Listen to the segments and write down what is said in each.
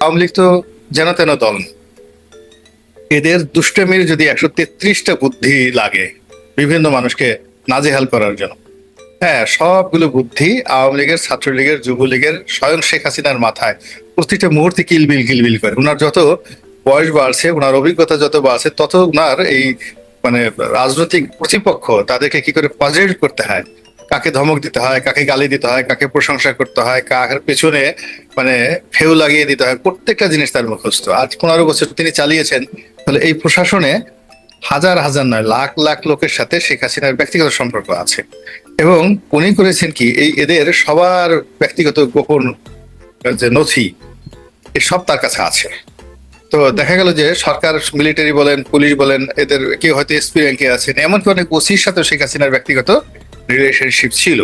আওয়ামী লীগ তো যেন তেন দল না। এদের দুষ্টমির যদি 133টা বুদ্ধি লাগে বিভিন্ন মানুষকে নাজেহাল করার জন্য, হ্যাঁ, সবগুলো বুদ্ধি আওয়ামী লীগের, ছাত্রলীগের, যুবলীগের, স্বয়ং শেখ হাসিনার মাথায় প্রতিটা মুহূর্তে কিলবিল কিলবিল করে। ওনার যত বয়স বাড়ছে, ওনার অভিজ্ঞতা যত বাড়ছে, তত ওনার এই মানে রাজনৈতিক প্রতিপক্ষ তাদেরকে কি করে পজিটিভ করতে হয়, কাকে ধমক দিতে হয়, কাকে গালি দিতে হয়, কাকে প্রশংসা করতে হয়, কার পেছনে মানে ফেউ লাগিয়ে দিতে হয়, প্রত্যেকটা জিনিস তার মুখস্থ। আজ 15 বছর তিনি চালিয়েছেন। তাহলে এই প্রশাসনে হাজার হাজার নয়, লাখ লাখ লোকের সাথে শেখ হাসিনার ব্যক্তিগত সম্পর্ক আছে। এবং উনি করেছেন কি, এই এদের সবার ব্যক্তিগত গোপন যে নথি, এসব তার কাছে আছে। তো দেখা গেল যে সরকার, মিলিটারি বলেন, পুলিশ বলেন, এদের কেউ হয়তো এসপি র্যাঙ্কে আছেন, এমনকি অনেক ওসির সাথে শেখ হাসিনার ব্যক্তিগত রিলেশনশিপ ছিল।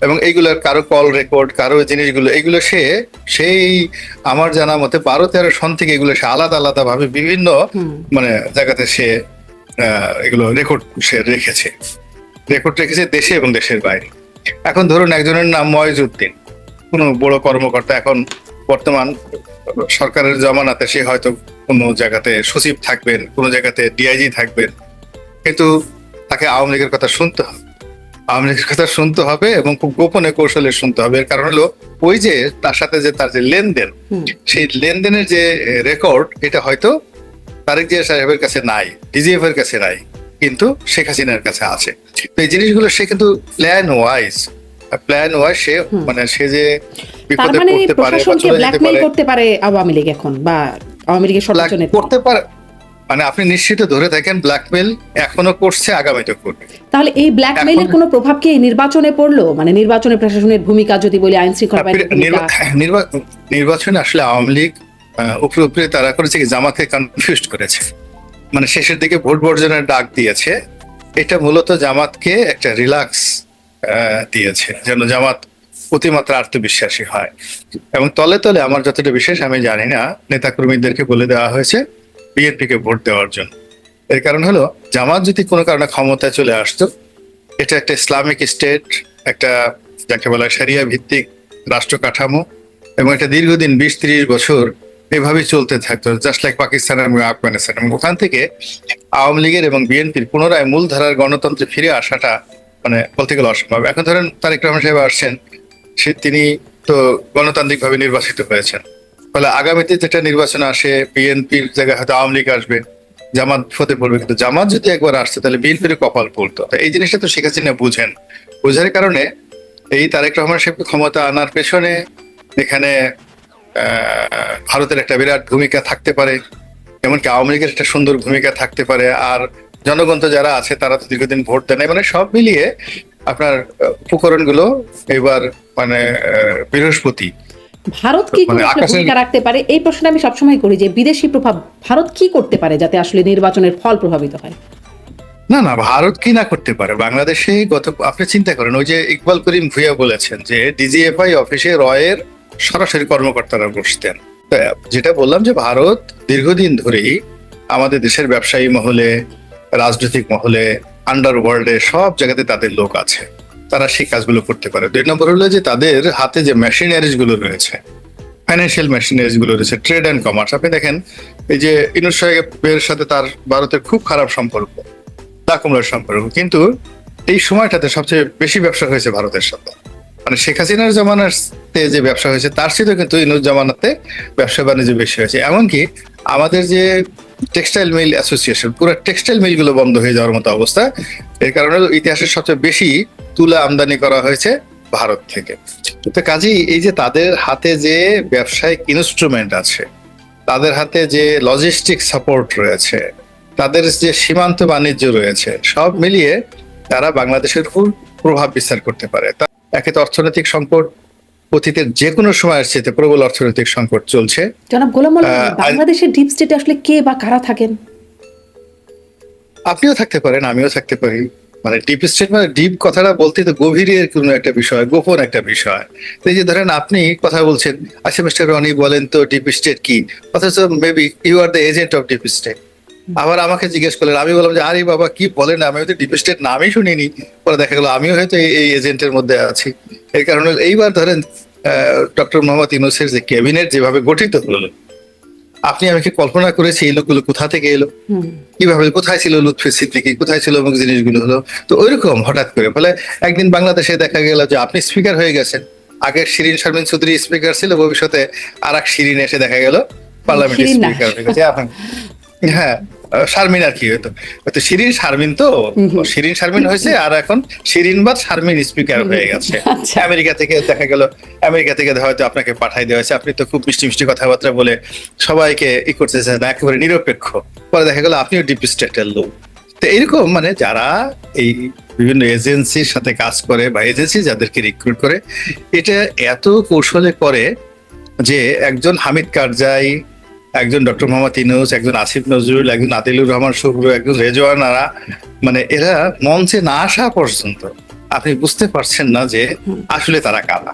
এবং এইগুলোর কারো কল রেকর্ড, কারো জিনিসগুলো, এগুলো সেই আমার জানা মতে 12-13 সন থেকে এগুলো সে আলাদা আলাদা ভাবে বিভিন্ন মানে জায়গাতে সে এগুলো রেকর্ড সে রেখেছে দেশে এবং দেশের বাইরে। এখন ধরুন একজনের নাম ময়জউদ্দিন, কোনো বড় কর্মকর্তা, এখন বর্তমান সরকারের জমানাতে সে হয়তো কোনো জায়গাতে সচিব থাকবেন, কোনো জায়গাতে ডিআইজি থাকবেন, কিন্তু তাকে আওয়ামী লীগের কথা শুনতে হবে। আওয়ামী লীগের কথা শুনতে হবে এবং খুব গোপনে কৌশলে শুনতে হবে। এর কারণ হলো ওই যে তার সাথে যে তার যে লেনদেন, সেই লেনদেনের যে রেকর্ড, এটা হয়তো তারেক জিয়া সাহেবের কাছে নাই, ডিজিএফ এর কাছে নাই, কিন্তু শেখ হাসিনার কাছে আছে। তো এই জিনিসগুলো সে কিন্তু প্ল্যান ওয়াইজ সে মানে সে যে তার বিপদে মানে পড়তে পারে বা প্রশাসনকে চলে যেতে ব্ল্যাকমেইল পারে, করতে পারে আওয়ামী লীগ এখন, বা আওয়ামী লীগের সর্বোচ্চ করতে পারে। মানে আপনি নিশ্চিত ধরে থাকেন ব্ল্যাকমেইল এখনো করছে, আগামীতে করবে। তাহলে এই ব্ল্যাকমেইলের কোনো প্রভাব কি এই নির্বাচনে পড়লো? মানে নির্বাচনে প্রশাসনের ভূমিকা যদি বলি, আইন শৃঙ্খলা বাহিনীর ভূমিকা। নির্বাচনে আসলে আওয়ামী লীগ উপরে উপরে তারা করেছে কি, জামাতকে কনফিউজ করেছে। মানে শেষের দিকে ভোট বর্জনের ডাক দিয়েছে। এটা মূলত জামাতকে একটা রিল্যাক্স দিয়েছে, যেন জামাত অতিমাত্রা আত্মবিশ্বাসী হয়। এবং তলে তলে আমার যতটা বিশেষ আমি জানি না, নেতাকর্মীদেরকে বলে দেওয়া হয়েছে বিএনপিকে ভোট দেওয়ার জন্য। এর কারণ হলো, জামাত যদি কোনো কারণে ক্ষমতায় চলে আসতো, এটা একটা ইসলামিক স্টেট, একটা যাকে বলা শরিয়া ভিত্তিক রাষ্ট্র কাঠামো, এবং এটা দীর্ঘদিন 20-30 বছর এভাবেই চলতে থাকতো, জাস্ট লাইক পাকিস্তান এবং আফগানিস্তান। এবং ওখান থেকে আওয়ামী লীগের এবং বিএনপির পুনরায় মূলধারার গণতন্ত্রে ফিরে আসাটা মানে বলতে গেলে অসম্ভব। এখন ধরেন তারেক রহমান সাহেব আসছেন, তিনি তো গণতান্ত্রিক ভাবে নির্বাচিত হয়েছেন। ফলে আগামীতে যেটা নির্বাচন আসে, বিএনপির জায়গায় হয়তো আওয়ামী লীগ আসবে, জামাত হতে পড়বে। কিন্তু জামাত যদি একবার আসছে, তাহলে বিএনপির কপাল পড়তো। এই জিনিসটা তো শেখ হাসিনা বোঝার কারণে এই তারেক রহমান সাহেবকে ক্ষমতা আনার পেছনে এখানে ভারতের একটা বিরাট ভূমিকা থাকতে পারে, এমনকি আওয়ামী লীগের একটা সুন্দর ভূমিকা থাকতে পারে। আর জনগণ তো যারা আছে তারা তো দীর্ঘদিন ভোট দেয় না। মানে সব মিলিয়ে আপনার উপকরণগুলো এবার মানে বৃহস্পতি। ভারত কি করে আসলে ভূমিকা রাখতে পারে, এই প্রশ্নটা আমি সবসময় করি, যে বিদেশি প্রভাব ভারত কি করতে পারে যাতে আসলে নির্বাচনের ফল প্রভাবিত হয়? না না, ভারত কি না করতে পারে। বাংলাদেশে আপনি চিন্তা করেন, ওই যে ইকবাল করিম ভুঁইয়া বলেছেন যে ডিজিএফআই অফিসে রয়ের সরাসরি কর্মকর্তারা বসতেন। যেটা বললাম যে ভারত দীর্ঘদিন ধরেই আমাদের দেশের ব্যবসায়ী মহলে, রাজনৈতিক মহলে, আন্ডারওয়ার্ল্ডে সব জায়গাতে তাদের লোক আছে, তারা সেই কাজগুলো করতে পারে। 2 নম্বর হলো যে তাদের হাতে যে মেশিনারিজ গুলো রয়েছে, ফাইন্যান্সিয়াল মেশিনারিজ গুলো রয়েছে, ট্রেড অ্যান্ড কমার্স। আপনি দেখেন এই যে ইউনূস সাহেবের সাথে তার ভারতের খুব খারাপ সম্পর্ক, দাকুমরার সম্পর্ক, কিন্তু এই সময়টাতে সবচেয়ে বেশি ব্যবসা হয়েছে ভারতের সাথে। মানে শেখ হাসিনার জামানাতে যে ব্যবসা হয়েছে, তার সাথে কিন্তু ইউনূস জামানাতে ব্যবসা বাণিজ্য বেশি হয়েছে। এমনকি আমাদের যে টেক্সটাইল মিল অ্যাসোসিয়েশন, পুরো টেক্সটাইল মিল গুলো বন্ধ হয়ে যাওয়ার মতো অবস্থা। এর কারণে ইতিহাসের সবচেয়ে বেশি তুলা আমদানি করা হয়েছে ভারত থেকে। তো কাজেই এই যে তাদের হাতে যে ব্যবসায়িক ইনস্ট্রুমেন্ট আছে, তাদের হাতে যে লজিস্টিক সাপোর্ট রয়েছে, তাদের যে সীমান্ত বাণিজ্য রয়েছে, সব মিলিয়ে তারা বাংলাদেশের উপর প্রভাব বিস্তার করতে পারে। একে তো অর্থনৈতিক সংকট, অতীতের যে কোনো সময়ের চেয়ে প্রবল অর্থনৈতিক সংকট চলছে। জনাব গোলাম মোল্লা, বাংলাদেশের ডিপ স্টেটে আসলে কে বা কারা থাকেন? আপনিও থাকতে পারেন, আমিও থাকতে পারি। মানে ডিপ স্টেট মানে ডিপ কথাটা বলতে তো গভীরের কোনো একটা বিষয়, গোপন একটা বিষয়। এই যে ধরেন আপনি কথা বলছেন, আচ্ছা মিস্টার রনি বলেন তো ডিপ স্টেট কি, অথচ maybe you are the agent of deep state. আবার আমাকে জিজ্ঞেস করলেন, আমি বললাম যে আরে বাবা কি বলেন, আমি হয়তো ডিপ স্টেট নামই শুনিনি। পরে দেখা গেল আমিও হয়তো এই এজেন্টের মধ্যে আছি। এর কারণে এইবার ধরেন ডক্টর মোহাম্মদ ইউনূসের যে ক্যাবিনেট যেভাবে গঠিত হলো, আপনি আমাকে কল্পনা করেছি এই লোকগুলো কোথা থেকে এলো, কিভাবে, কোথায় ছিল লুৎফি সিদ্দিকী, কোথায় ছিল অমুক জিনিসগুলো হলো। তো ওইরকম হঠাৎ করে ফলে একদিন বাংলাদেশে দেখা গেল যে আপনি স্পিকার হয়ে গেছেন, আগে শিরিন শারমিন চৌধুরী স্পিকার ছিল, ভবিষ্যতে আর এক শিরিন এসে দেখা গেল পার্লামেন্টের শিরিন না। স্পিকার হয়ে গেছে এখন। হ্যাঁ, শারমিন আর কি হতো, হয়তো শিরিন শারমিন, তো শিরিন শারমিন হয়েছে, আর এখন শিরিন বা শারমিন স্পিকার হয়ে গেছে। আচ্ছা। আমেরিকা থেকে দেখা গেল, আমেরিকা থেকে হয়তো আপনাকে পাঠাই দেওয়া হয়েছে, আপনি তো খুব মিষ্টি মিষ্টি কথাবার্তা বলে সবাইকে করতেছেন, একেবারে নিরপেক্ষ, পরে দেখা গেল আপনিও ডিপ স্টেটের লোক। তো এরকম মানে যারা এই বিভিন্ন এজেন্সির সাথে কাজ করে বা এজেন্সি যাদেরকে রিক্রুট করে, এটা এত কৌশলে করে যে একজন হামিদ কারজাই, একজন ডক্টর মোহাম্মদ ইউনূস, একজন আসিফ নজরুল, একজন আদিলুর রহমান শুভ্র, একজন রেজওয়ান আরা, মানে এরা মঞ্চে না আসা পর্যন্ত আপনি বুঝতে পারছেন না যে আসলে তারা কারা।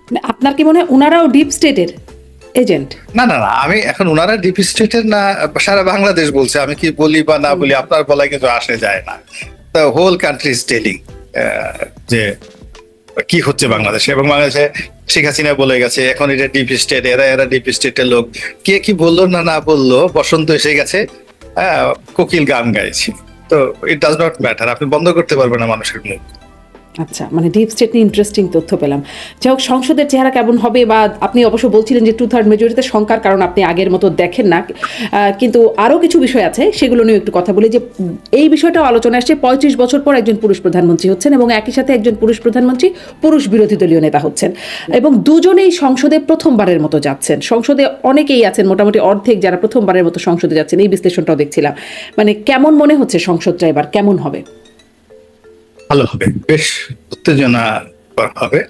মানে আপনার কি মনে হয় ওনারাও ডিপ স্টেটের এজেন্ট? না না না, আমি এখন ওনারা ডিপ স্টেটের না, সারা বাংলাদেশ বলছে, আমি কি বলি বা না বলি আপনার বলায় কিন্তু আসে যায় না। The whole country is telling যে কি হচ্ছে বাংলাদেশে, এবং বাংলাদেশে শেখ হাসিনা বলে গেছে এখন এটা ডিপ স্টেট, এরা ডিপ স্টেটের লোক। কে কি বললো না না বললো, বসন্ত এসে গেছে, কোকিল গান গাইছি, তো ইট ডাজ নট ম্যাটার, আপনি বন্ধ করতে পারবেন না মানুষের মুখ। আচ্ছা, মানে ডিপ স্টেট নিয়ে ইন্টারেস্টিং তথ্য পেলাম। যাই হোক, সংসদের চেহারা কেমন হবে, বা আপনি অবশ্য বলছিলেন যে 2/3 মেজরিটিতে সংখ্যার কারণ আপনি আগের মতো দেখেন না, কিন্তু আরও কিছু বিষয় আছে, সেগুলো নিয়ে একটু কথা বলি। যে এই বিষয়টাও আলোচনা আসছে, 35 বছর পর একজন পুরুষ প্রধানমন্ত্রী হচ্ছেন, এবং একই সাথে একজন পুরুষ প্রধানমন্ত্রী পুরুষ বিরোধী দলীয় নেতা হচ্ছেন, এবং দুজনেই সংসদে প্রথমবারের মতো যাচ্ছেন। সংসদে অনেকেই আছেন, মোটামুটি অর্ধেক যারা প্রথমবারের মতো সংসদে যাচ্ছেন, এই বিশ্লেষণটাও দেখছিলাম। মানে কেমন মনে হচ্ছে সংসদটা এবার কেমন হবে? ভালো হবে, বেশ উত্তেজনা হবে।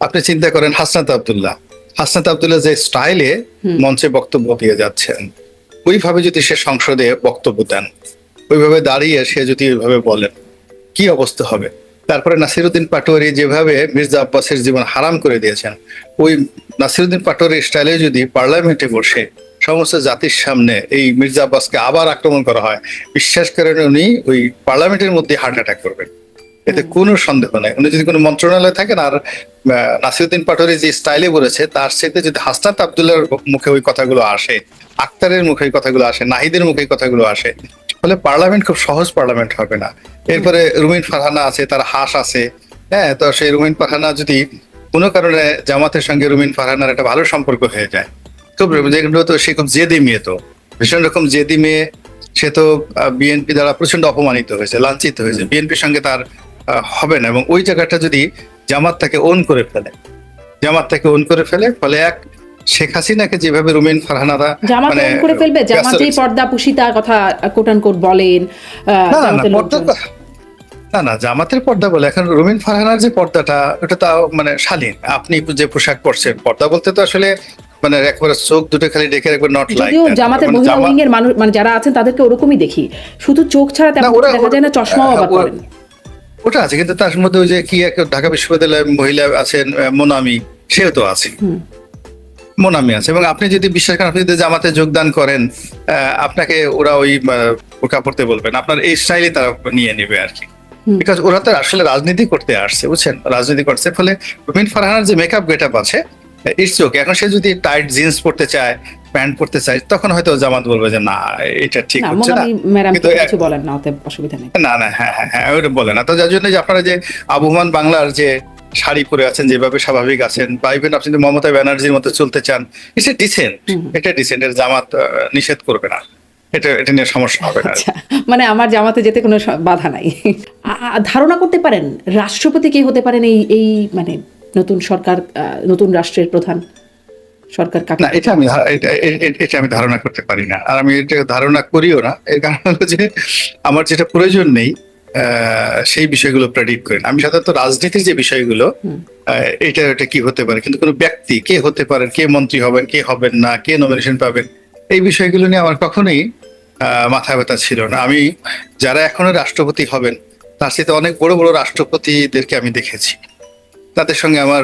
আপনি চিন্তা করেন হাসনাত আব্দুল্লাহ যে স্টাইলে মঞ্চে বক্তব্য দিয়ে যাচ্ছেন, ওইভাবে যদি সে সংসদে বক্তব্য দেন, ওইভাবে দাঁড়িয়ে সে যদি ওইভাবে বলেন, কি অবস্থা হবে। তারপরে নাসিরউদ্দিন পাটোয়ারি যেভাবে মির্জা আব্বাসের জীবন হারাম করে দিয়েছেন, ওই নাসিরউদ্দিন পাটোয়ারির স্টাইলে যদি পার্লামেন্টে বসে সমস্ত জাতির সামনে এই মির্জা আব্বাসকে আবার আক্রমণ করা হয়, বিশ্বাস করেন উনি ওই পার্লামেন্টের মধ্যে হার্ট অ্যাটাক করবেন, এতে কোনো সন্দেহ নাই। উনি যদি কোনো মন্ত্রণালয়ে থাকেন, আর নাসিরউদ্দিন পাটোয়ারি যে স্টাইলে বলেছে, তার সাথে যদি হাসনাত আব্দুল্লাহর মুখে ওই কথাগুলো আসে, আক্তারের মুখে ওই কথাগুলো আসে, নাহিদের মুখে ওই কথাগুলো আসে, ফলে পার্লামেন্ট খুব সহজ পার্লামেন্ট হবে না। এরপরে রুমিন ফারহানা আছে, তার হাস আছে, হ্যাঁ, তো সেই রুমিন ফারহানা যদি কোনো কারণে জামাতের সঙ্গে রুমিন ফারহানার একটা ভালো সম্পর্ক হয়ে যায়, খুব যেগুলো, তো সে খুব জেদি মেয়ে, তো ভীষণ রকম জেদি মেয়ে, সে তো বিএনপি দ্বারা প্রচন্ড অপমানিত হয়েছে, লাঞ্ছিত হয়েছে, বিএনপির সঙ্গে তার হবে না। এবং ওই জায়গাটা যদি জামাত তাকে ওন করে ফেলে, ফলে এক শেখ হাসিনাকে যেভাবে রুমিন ফারহানারা জামাত মানে ওন করে ফেলবে, জামাতেই পর্দা পুশিতা কথা কোটানকোট বলেন, জামাতের লোকজন। না, জামাতের পর্দা বলে, এখন রুমিন ফারহানার যে পর্দাটা, ওটা তো মানে শালীন। আপনি যে পোশাক পরছেন, পর্দা বলতে তো আসলে মানে একবারে চোখ দুটো খালি ডেকে রাখবে, নট লাইক। যদিও জামাতের মহিলা উইং এর মানুষ, মানে যারা আছেন তাদেরকে ওরকমই দেখি, শুধু চোখ ছাড়া তেমন দেখা যায় না, চশমাও আবার পরেন। ওটা আছে, কিন্তু তার মধ্যে ওই যে কি এক ঢাকা বিশ্ববিদ্যালয়ের মহিলা আছেন মোনামি, সেও তো আছে, মোনামি আছে। এবং আপনি যদি বিশ্বাস করেন, আপনি যদি জামাতে যোগদান করেন, আপনাকে ওরা ওই বোরকা পড়তে বলবেন, আপনার এই স্টাইলে তারা নিয়ে নেবে আর কি। বিকজ ওরা তো আসলে রাজনীতি করতে আসছে, বুঝছেন, রাজনীতি করছে। ফলে রুমিন ফারহানার যে মেকআপ গেটআপ আছে, ইটস ওকে। এখন সে যদি টাইট জিন্স পড়তে চায়, প্যান্ট পড়তে চায়, তখন হয়তো জামাত বলবে যে না, এটা ঠিক হচ্ছে না, কিন্তু কিছু বলেন না, ওতে অসুবিধা নেই। না, হ্যাঁ, ওটা বলে না। তো যার জন্য যে আপনারা যে আবহমান বাংলার যে শাড়ি পরে আছেন, যেভাবে স্বাভাবিক আছেন, বা ইভেন আপনি যদি মমতা ব্যানার্জির মতো চলতে চান, এটা ডিসেন্ট, এর জামাত নিষেধ করবে না, এটা নিয়ে সমস্যা হবে না। মানে আমার জামাতে যেতে কোনো বাধা নাই। ধারণা করতে পারেন রাষ্ট্রপতি কে হতে পারেন এই মানে নতুন সরকার, নতুন রাষ্ট্রের প্রধান সরকার কাকে? না, এটা আমি ধারণা করতে পারি না, আর আমি এটা ধারণা করিও না। এর কারণ হলো যে আমার যেটা প্রয়োজন নেই সেই বিষয়গুলো প্রেডিক্ট করি না। আমি সাধারণত রাজনীতির যে বিষয়গুলো, এটা কি হতে পারে, কিন্তু কোনো ব্যক্তি কে হতে পারেন, কে মন্ত্রী হবেন, কে হবেন না, কে নমিনেশন পাবেন, এই বিষয়গুলো নিয়ে আমার কখনোই মাথা ব্যথা ছিল না। আমি যারা এখনো রাষ্ট্রপতি হবেন, তার সাথে অনেক বড় বড় রাষ্ট্রপতিদেরকে আমি দেখেছি, তাদের সঙ্গে আমার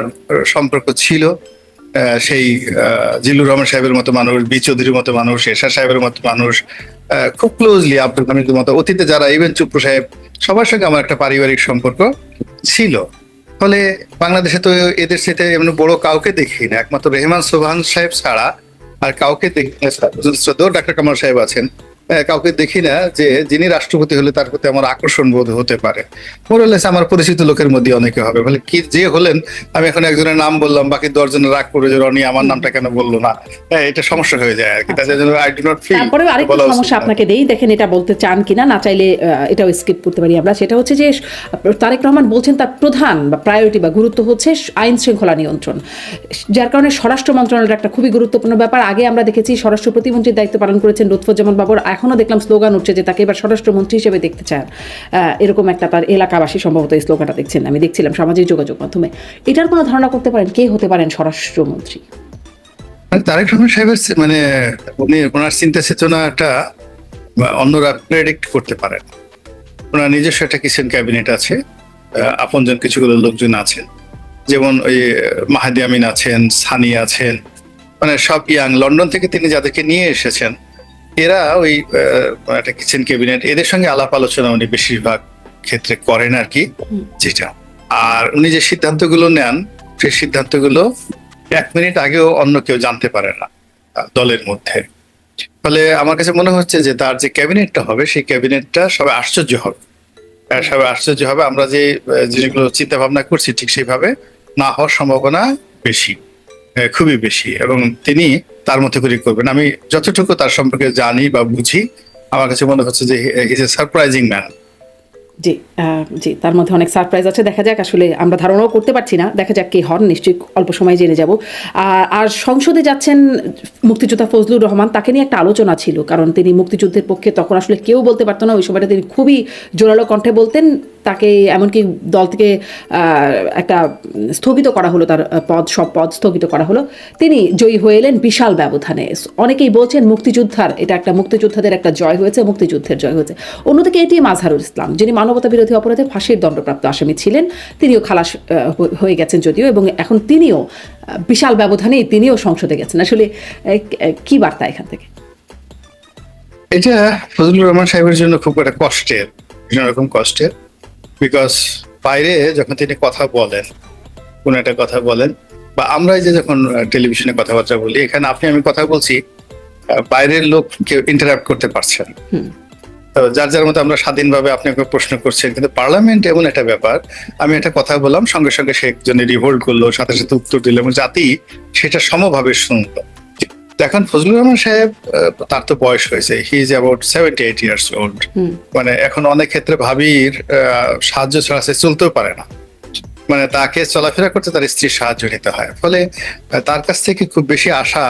সম্পর্ক ছিল। সেই জিল্লুর রহমান সাহেবের মতো মানুষ, বি চৌধুরীর মতো মানুষ, এরশাদ সাহেবের মতো মানুষ, খুব ক্লোজলি আব্দুল হামিদের মতো, অতীতে যারা, ইভেন চুপ্পু সাহেব, সবার সঙ্গে আমার একটা পারিবারিক সম্পর্ক ছিল। ফলে বাংলাদেশে তো এদের সাথে এমন বড় কাউকে দেখি না, একমাত্র রেহমান সোবহান সাহেব ছাড়া আর কাউকে দেখি শ্রদ্ধেয় ডাক্তার কামাল সাহেব আছেন, কাউকে দেখি না যে যিনি রাষ্ট্রপতি হলে তার প্রতি আমার আকর্ষণ বোধ হতে পারে। মোরালেস আমার পরিচিত লোকের মধ্যে অনেকে হবে, বলে কি যে হলেন, আমি এখন একজনের নাম বললাম, বাকি 10 জনের রাগ করে যে রনি আমার নামটা কেন বললো না, এটা সমস্যা হয়ে যায় আর কি। তাদের জন্য আই ডু নট ফিল। তারপরেও আরেকটা সমস্যা আপনাকে দেই, দেখেন এটা বলতে চান কিনা, না চাইলে এটাও স্কিপ করতে পারি আমরা। সেটা হচ্ছে যে তারেক রহমান বলছেন তার প্রধান বা প্রায়োরিটি বা গুরুত্ব হচ্ছে আইন শৃঙ্খলা নিয়ন্ত্রণ, যার কারণে স্বরাষ্ট্র মন্ত্রণালয়ের একটা খুবই গুরুত্বপূর্ণ ব্যাপার। আগে আমরা দেখেছি স্বরাষ্ট্র প্রতিমন্ত্রীর দায়িত্ব পালন করেছেন লুৎফুজ্জামান বাবর, এখনো দেখলাম স্লোগান উঠছে যে তাকে এবার স্বরাষ্ট্রমন্ত্রী হিসেবে দেখতে চান, এরকম একটা তার এলাকাবাসী সম্ভবত এই স্লোগানটা দেখছেন, আমি দেখছিলাম সামাজিক যোগাযোগ মাধ্যমে। এটার কোনো ধারণা করতে পারেন কে হতে পারেন স্বরাষ্ট্রমন্ত্রী? তারেক রহমান সাহেবের মানে উনি ওনার চিন্তা চেতনাটা অন্যরা প্রেডিক্ট করতে পারেন। ওনার নিজস্ব একটা কিচেন ক্যাবিনেট আছে, আপনজন কিছুগুলো লোকজন আছেন, যেমন ওই মাহাদি আমিন আছেন, সানি আছেন, মানে সব ইয়াং, লন্ডন থেকে তিনি যাদেরকে নিয়ে এসেছেন এরা ওই একটা কিচেন ক্যাবিনেট, এদের সঙ্গে আলাপ আলোচনা উনি বেশিরভাগ ক্ষেত্রে করেন আর কি, যেটা। আর উনি যে সিদ্ধান্তগুলো নেন সেই সিদ্ধান্তগুলো 1 মিনিট আগেও অন্য কেউ জানতে পারে না দলের মধ্যে। ফলে আমার কাছে মনে হচ্ছে যে তার যে ক্যাবিনেটটা হবে সেই ক্যাবিনেটটা সবাই আশ্চর্য হবে, সবাই আশ্চর্য হবে। আমরা যে জিনিসগুলো চিন্তা ভাবনা করছি ঠিক সেইভাবে না হওয়ার সম্ভাবনা বেশি, খুবই বেশি। এবং তিনি তার মতো করে করবেন। আমি যতটুকু তার সম্পর্কে জানি বা বুঝি, আমার কাছে মনে হচ্ছে যে ইজ এ সারপ্রাইজিং ম্যান। জি, জি, তার মধ্যে অনেক সারপ্রাইজ আছে, দেখা যাক। আসলে আমরা ধারণাও করতে পারছি না, দেখা যাক কে হন, নিশ্চয়ই অল্প সময় জেনে যাব। আর সংসদে যাচ্ছেন মুক্তিযোদ্ধা ফজলুর রহমান, তাকে নিয়ে একটা আলোচনা ছিল, কারণ তিনি মুক্তিযুদ্ধের পক্ষে তখন আসলে কেউ বলতে পারতো না, ওই সময়টা তিনি খুবই জোরালো কণ্ঠে বলতেন। তাকে এমনকি দল থেকে একটা স্থগিত করা হলো, তার সব পদ স্থগিত করা হলো। তিনি জয়ী হয়ে এলেন বিশাল ব্যবধানে। অনেকেই বলছেন এটা একটা মুক্তিযোদ্ধাদের একটা জয় হয়েছে, মুক্তিযুদ্ধের জয় হয়েছে। অন্যদিকে এটিএম আজহারুল ইসলাম, যিনি মানবতা বিরোধী অপরাধে ফাঁসির দণ্ডপ্রাপ্ত আসামি ছিলেন, তিনিও খালাস হয়ে গেছেন যদিও, এবং এখন তিনিও বিশাল ব্যবধানেই তিনিও সংসদে গেছেন। আসলে কি বার্তা এখান থেকে? এটা ফজলুর রহমান সাহেবের জন্য খুব একটা কষ্টের, বিভিন্ন রকম কষ্টের। বিকজ বাইরে যখন তিনি কথা বলেন, কোন একটা কথা বলেন, বা আমরা যে যখন টেলিভিশনে কথাবার্তা বলি, এখানে আপনি আমি কথা বলছি, বাইরের লোক কেউ ইন্টারাপ্ট করতে পারছে না। তো যার যার মতো আমরা স্বাধীনভাবে আপনি প্রশ্ন করছেন, কিন্তু পার্লামেন্ট এমন একটা ব্যাপার, আমি একটা কথা বললাম, সঙ্গে সঙ্গে সে একজনে রিভোল্ট করলো, সাথে সাথে উত্তর দিল, এবং জাতি সেটা সমভাবে শুনলো। এখন ফজলুর রহমান সাহেব, তার তো বয়স হয়েছে, he is about 78 years old. মানে এখন অনেক ক্ষেত্রে ভাবির সাহায্য ছাড়া সে চলতেও পারে না, মানে তাকে চলাফেরা করতে তার স্ত্রীর সাহায্য নিতে হয়। ফলে তার কাছ থেকে খুব বেশি আশা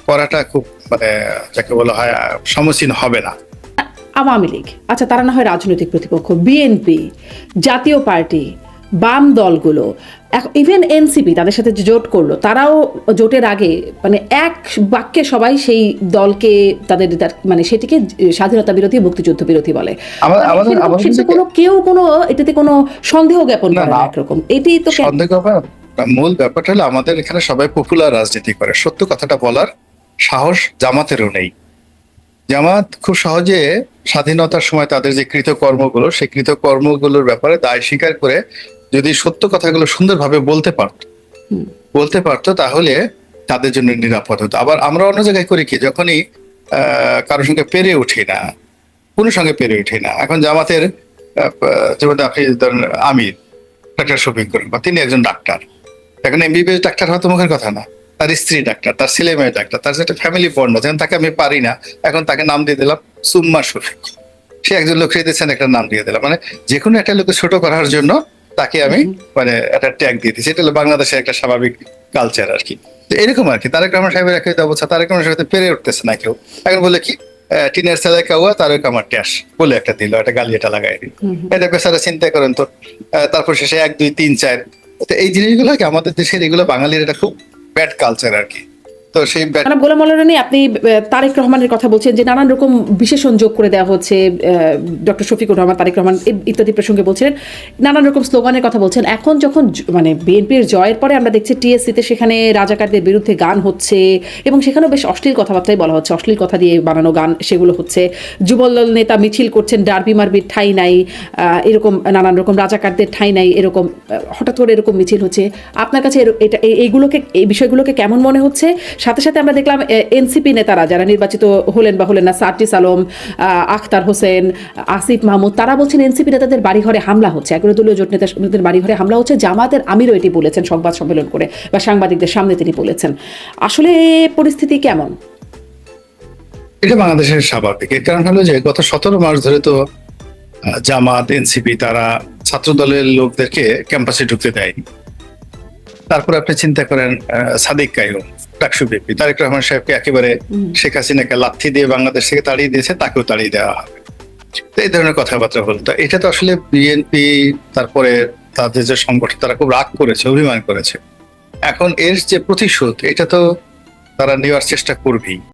করাটা খুব, মানে যাকে বলা হয়, সমীচীন হবে না। আওয়ামী লীগ, আচ্ছা, তারা না হয় রাজনৈতিক প্রতিপক্ষ, বিএনপি, জাতীয় পার্টি, বাম দলগুলো, ইভেন এনসিপি তাদের সাথে যে জোট করলো, তারাও জোটের আগে মানে এক বাক্যে সবাই সেই দলকে মানে সেটিকে স্বাধীনতা বিরোধী, মুক্তিযুদ্ধ বিরোধী বলে। কেউ কোনো এটাতে কোনো সন্দেহ জ্ঞাপন করে না একরকম। এটি তো সন্দেহ, মূল ব্যাপারটা হলো আমাদের এখানে সবাই পপুলার রাজনীতি করে, সত্য কথাটা বলার সাহস জামাতেরও নেই। জামাত খুব সহজে স্বাধীনতার সময় তাদের যে কৃতকর্মগুলো, সেই কৃতকর্মগুলোর ব্যাপারে দায় স্বীকার করে যদি সত্য কথাগুলো সুন্দরভাবে বলতে পারতো তাহলে তাদের জন্য নিরাপদ হতো। আবার আমরা অন্য জায়গায় করি কি, যখনই কারোর সঙ্গে পেরে উঠি না, কোনো সঙ্গে পেরে উঠি না। এখন জামাতের যেমন আপনি ধরেন আমির ডাক্তার শফিক বা তিনি একজন ডাক্তার, এখন এমবিবিএস ডাক্তার হয়তো মুখের কথা না, তার স্ত্রী ডাক্তার, তার ছেলে মেয়ে ডাক্তার, তার একটা ফ্যামিলি বন্ড আছে, তাকে আমি পারি না, এখন তাকে নাম দিয়ে দিলাম সুম্মা শফিক। সে একজন লোক দিয়েছেন, একটা নাম দিয়ে দিলাম, মানে যে কোনো একটা লোককে ছোট করার জন্য তাকে আমি মানে একটা ট্যাগ দিয়ে দিচ্ছি। এটা হলো বাংলাদেশের একটা স্বাভাবিক কালচার আর কি। তো এরকম আর কি। তারেক রহমান সাহেবের একই অবস্থা, তারেক রহমান সাহেব পেরে উঠতেছে না কেউ। এখন বলে কি, টিনের ছেলে কাউয়া তারেক আমার ট্যাস বলে একটা দিল, একটা গালি এটা লাগাই দিল, এটা বেচারা চিন্তা করেন তো। তারপর শেষে 1, 2, 3, 4, তো এই জিনিসগুলো কি আমাদের দেশের, এগুলো বাঙালির একটা খুব ব্যাড কালচার আর কি। তো সেই গোলাম মাওলা রনি, আপনি তারেক রহমানের কথা বলছেন যে নানান রকম বিশেষণ যোগ করে দেওয়া হচ্ছে, ডক্টর শফিকুর রহমান, তারেক রহমান ইত্যাদি প্রসঙ্গে বলছিলেন, নানান রকম স্লোগানের কথা বলছেন। এখন যখন মানে বিএনপির জয়ের পরে আমরা দেখছি টিএসসিতে সেখানে রাজাকারদের বিরুদ্ধে গান হচ্ছে, এবং সেখানেও বেশ অশ্লীল কথাবার্তাই বলা হচ্ছে, অশ্লীল কথা দিয়ে বানানো গান সেগুলো হচ্ছে। যুবদল নেতা মিছিল করছেন, ডার্বি মারবির ঠাঁই নাই, এরকম নানান রকম রাজাকারদের ঠাঁই নাই, এরকম হঠাৎ করে এরকম মিছিল হচ্ছে। আপনার কাছে এই বিষয়গুলোকে কেমন মনে হচ্ছে? সাথে সাথে আমরা দেখলাম এনসিপি নেতারা যারা নির্বাচিত হলেন বা হলেন না, সার্জিস আলম, আখতার হোসেন, আসিফ মাহমুদ, তারা বলছেন এনসিপি নেতাদের বাড়িঘরে হামলা হচ্ছে, এগারো-দলীয় জোট নেতাদের বাড়িঘরে হামলা হচ্ছে। জামাতের আমিরও এটি বলেছেন সংবাদ সম্মেলন করে বা সাংবাদিকদের সামনে তিনি বলেছেন। আসলে পরিস্থিতি কেমন? এটা বাংলাদেশের স্বাভাবিক। এর কারণ হলো যে গত 17 মাস ধরে তো জামাত, এনসিপি তারা ছাত্র দলের লোকদেরকে ক্যাম্পাসে ঢুকতে দেয়নি। তারপর আপনি চিন্তা করেন সাদিক কাইয়ুম, ডাকসু বিপি, তারেক রহমান সাহেবকে একেবারে শেখ হাসিনাকে লাথি দিয়ে বাংলাদেশ থেকে তাড়িয়ে দিয়েছে, তাকেও তাড়িয়ে দেওয়া হবে। তো এই ধরনের কথাবার্তা হলো। তো এটা তো আসলে বিএনপি, তারপরে তাদের যে সংগঠন, তারা খুব রাগ করেছে, অভিমান করেছে। এখন এর যে প্রতিশোধ, এটা তো তারা নেওয়ার চেষ্টা করবেই।